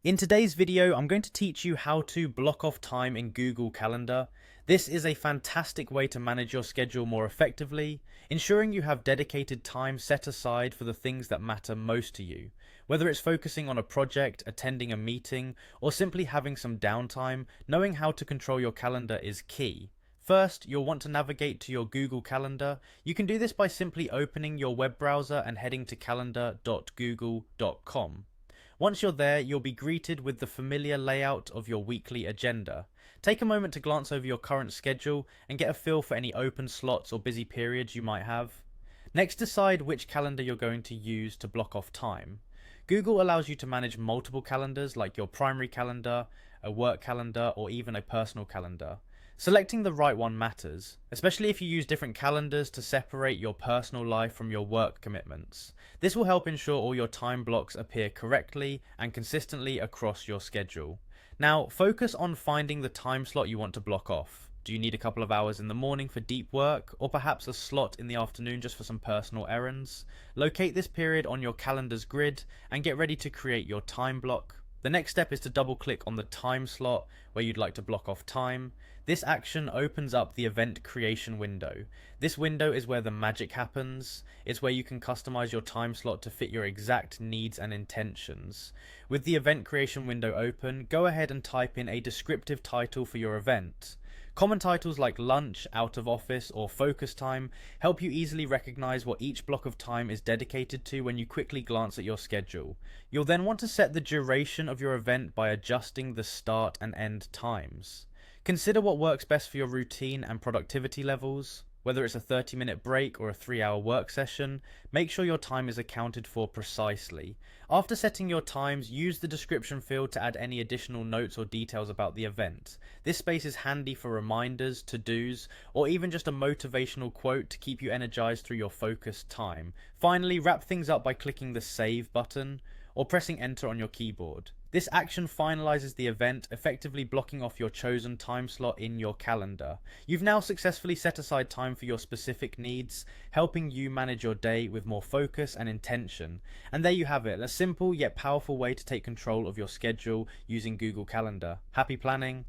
In today's video, I'm going to teach you how to block off time in Google Calendar. This is a fantastic way to manage your schedule more effectively, ensuring you have dedicated time set aside for the things that matter most to you. Whether it's focusing on a project, attending a meeting, or simply having some downtime, knowing how to control your calendar is key. First, you'll want to navigate to your Google Calendar. You can do this by simply opening your web browser and heading to calendar.google.com. Once you're there, you'll be greeted with the familiar layout of your weekly agenda. Take a moment to glance over your current schedule and get a feel for any open slots or busy periods you might have. Next, decide which calendar you're going to use to block off time. Google allows you to manage multiple calendars like your primary calendar, a work calendar, or even a personal calendar. Selecting the right one matters, especially if you use different calendars to separate your personal life from your work commitments. This will help ensure all your time blocks appear correctly and consistently across your schedule. Now, focus on finding the time slot you want to block off. Do you need a couple of hours in the morning for deep work, or perhaps a slot in the afternoon just for some personal errands? Locate this period on your calendar's grid and get ready to create your time block. The next step is to double click on the time slot where you'd like to block off time. This action opens up the event creation window. This window is where the magic happens. It's where you can customize your time slot to fit your exact needs and intentions. With the event creation window open, go ahead and type in a descriptive title for your event. Common titles like lunch, out of office, or focus time help you easily recognize what each block of time is dedicated to when you quickly glance at your schedule. You'll then want to set the duration of your event by adjusting the start and end times. Consider what works best for your routine and productivity levels. Whether it's a 30-minute break or a 3-hour work session, make sure your time is accounted for precisely. After setting your times, use the description field to add any additional notes or details about the event. This space is handy for reminders, to-dos, or even just a motivational quote to keep you energized through your focused time. Finally, wrap things up by clicking the Save button or pressing Enter on your keyboard. This action finalizes the event, effectively blocking off your chosen time slot in your calendar. You've now successfully set aside time for your specific needs, helping you manage your day with more focus and intention. And there you have it, a simple yet powerful way to take control of your schedule using Google Calendar. Happy planning!